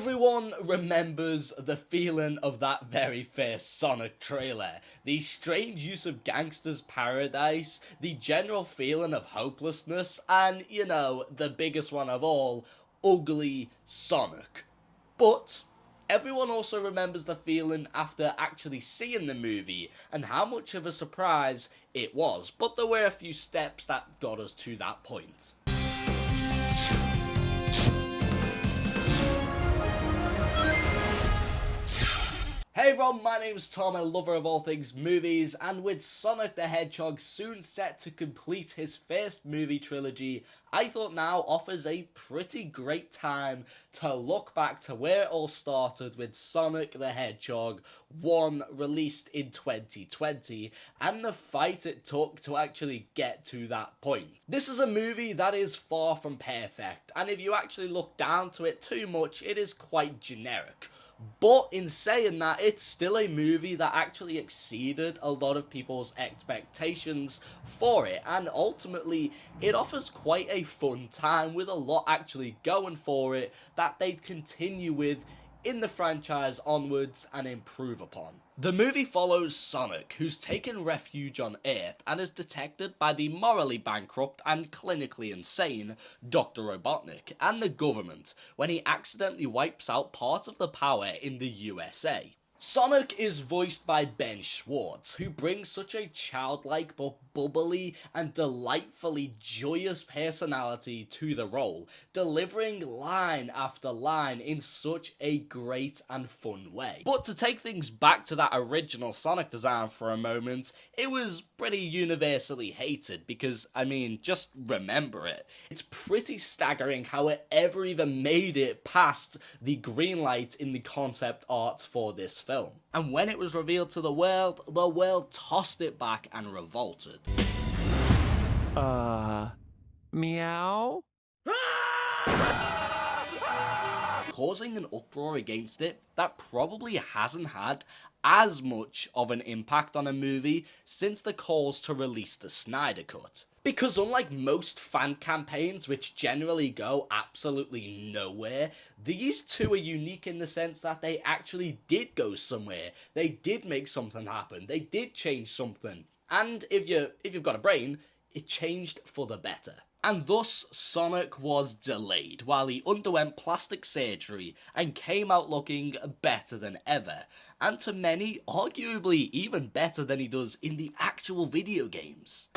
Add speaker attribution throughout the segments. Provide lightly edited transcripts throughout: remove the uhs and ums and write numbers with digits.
Speaker 1: Everyone remembers the feeling of that very first Sonic trailer. The strange use of Gangsta's Paradise, the general feeling of hopelessness, and, you know, the biggest one of all, ugly Sonic. But everyone also remembers the feeling after actually seeing the movie and how much of a surprise it was. But there were a few steps that got us to that point. Hey everyone, my name's Tom, a lover of all things movies, and with Sonic the Hedgehog soon set to complete his first movie trilogy, I thought now offers a pretty great time to look back to where it all started with Sonic the Hedgehog 1, released in 2020, and the fight it took to actually get to that point. This is a movie that is far from perfect, and if you actually look down to it too much, it is quite generic. But in saying that, it's still a movie that actually exceeded a lot of people's expectations for it, and ultimately it offers quite a fun time with a lot actually going for it that they'd continue with in the franchise onwards and improve upon. The movie follows Sonic, who's taken refuge on Earth and is detected by the morally bankrupt and clinically insane Dr. Robotnik and the government when he accidentally wipes out part of the power in the USA. Sonic is voiced by Ben Schwartz, who brings such a childlike but bubbly and delightfully joyous personality to the role, delivering line after line in such a great and fun way. But to take things back to that original Sonic design for a moment, it was pretty universally hated because, I mean, just remember it. It's pretty staggering how it ever even made it past the green light in the concept art for this film. And when it was revealed to the world tossed it back and revolted.
Speaker 2: Meow?
Speaker 1: Causing an uproar against it that probably hasn't had as much of an impact on a movie since the calls to release the Snyder Cut. Because unlike most fan campaigns, which generally go absolutely nowhere, these two are unique in the sense that they actually did go somewhere. They did make something happen. They did change something. And if you've got a brain, it changed for the better. And thus, Sonic was delayed while he underwent plastic surgery and came out looking better than ever, and to many, arguably even better than he does in the actual video games.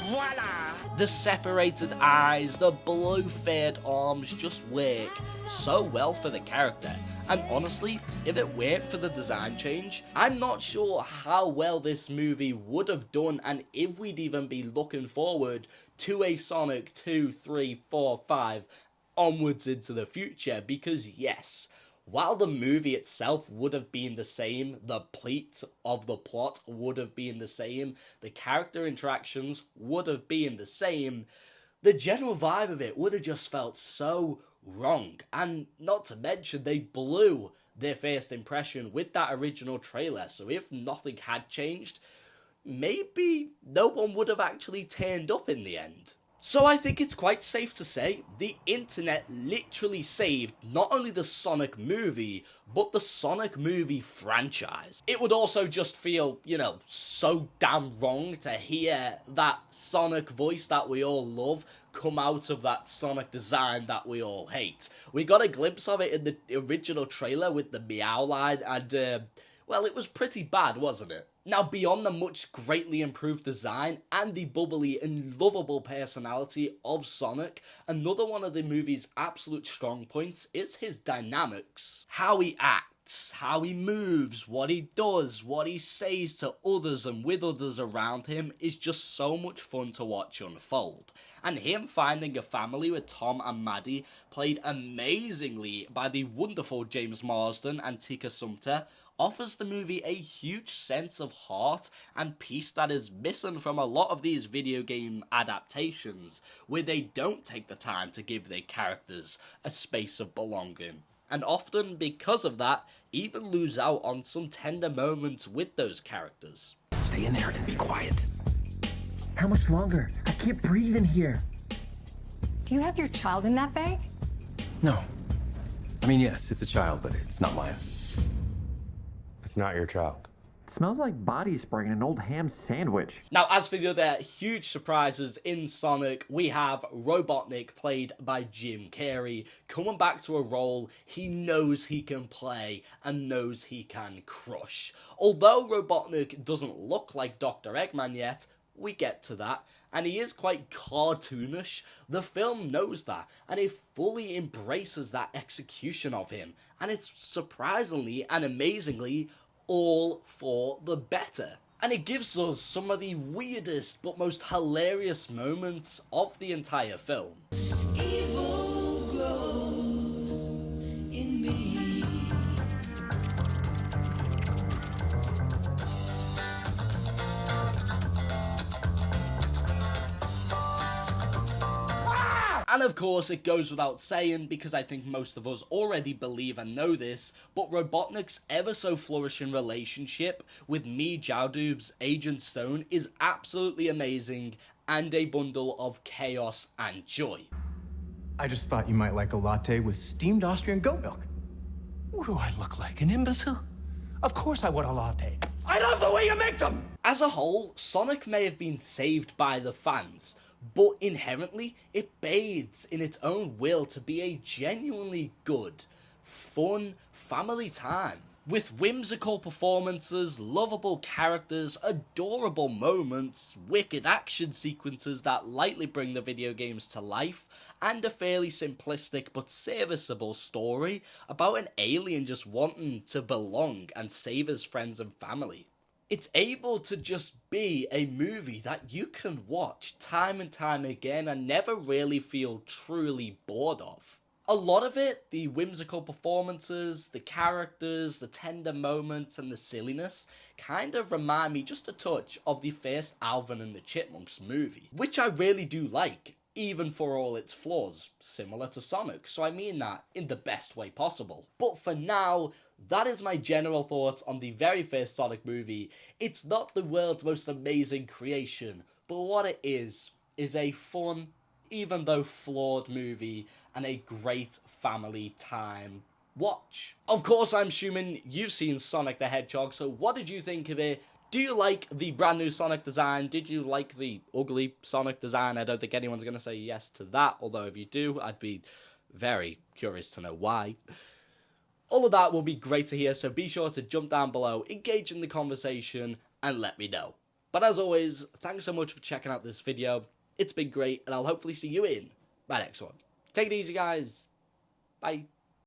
Speaker 2: Voila!
Speaker 1: The separated eyes, the blue-faired arms just work so well for the character, and honestly, if it weren't for the design change, I'm not sure how well this movie would have done and if we'd even be looking forward to a Sonic 2, 3, 4, 5 onwards into the future, because yes, while the movie itself would have been the same, the plot of the plot would have been the same, the character interactions would have been the same, the general vibe of it would have just felt so wrong. And not to mention, they blew their first impression with that original trailer, so if nothing had changed, maybe no one would have actually turned up in the end. So I think it's quite safe to say the internet literally saved not only the Sonic movie, but the Sonic movie franchise. It would also just feel, you know, so damn wrong to hear that Sonic voice that we all love come out of that Sonic design that we all hate. We got a glimpse of it in the original trailer with the meow line, and well, it was pretty bad, wasn't it? Now, beyond the much greatly improved design and the bubbly and lovable personality of Sonic, another one of the movie's absolute strong points is his dynamics. How he acts, how he moves, what he does, what he says to others and with others around him is just so much fun to watch unfold. And him finding a family with Tom and Maddie, played amazingly by the wonderful James Marsden and Tika Sumpter, offers the movie a huge sense of heart and peace that is missing from a lot of these video game adaptations, where they don't take the time to give their characters a space of belonging. And often, because of that, even lose out on some tender moments with those characters.
Speaker 2: Stay in there and be quiet. How much longer? I can't breathe in here.
Speaker 3: Do you have your child in that bag?
Speaker 4: No. I mean, yes, it's a child, but it's not mine.
Speaker 5: It's not your child.
Speaker 2: Smells like body spray in an old ham sandwich.
Speaker 1: Now, as for the other huge surprises in Sonic, we have Robotnik, played by Jim Carrey, coming back to a role he knows he can play and knows he can crush. Although Robotnik doesn't look like Dr. Eggman yet, we get to that, and he is quite cartoonish. The film knows that, and it fully embraces that execution of him, and it's surprisingly and amazingly all for the better. And it gives us some of the weirdest but most hilarious moments of the entire film.
Speaker 6: Evil grows in me.
Speaker 1: And of course, it goes without saying, because I think most of us already believe and know this, but Robotnik's ever so flourishing relationship with me, Jowdoob's Agent Stone is absolutely amazing and a bundle of chaos and joy.
Speaker 7: I just thought you might like a latte with steamed Austrian goat milk. What do I look like, an imbecile? Of course I want a latte. I love the way you make them!
Speaker 1: As a whole, Sonic may have been saved by the fans, but inherently, it bathes in its own will to be a genuinely good, fun family time. With whimsical performances, lovable characters, adorable moments, wicked action sequences that lightly bring the video games to life, and a fairly simplistic but serviceable story about an alien just wanting to belong and save his friends and family. It's able to just be a movie that you can watch time and time again and never really feel truly bored of. A lot of it, the whimsical performances, the characters, the tender moments, and the silliness, kind of remind me just a touch of the first Alvin and the Chipmunks movie, which I really do like, even for all its flaws, similar to Sonic, so I mean that in the best way possible. But for now, that is my general thoughts on the very first Sonic movie. It's not the world's most amazing creation, but what it is a fun, even though flawed movie, and a great family time watch. Of course, I'm assuming you've seen Sonic the Hedgehog, so what did you think of it? Do you like the brand new Sonic design? Did you like the ugly Sonic design? I don't think anyone's going to say yes to that, although if you do, I'd be very curious to know why. All of that will be great to hear, so be sure to jump down below, engage in the conversation, and let me know. But as always, thanks so much for checking out this video. It's been great, and I'll hopefully see you in my next one. Take it easy, guys. Bye.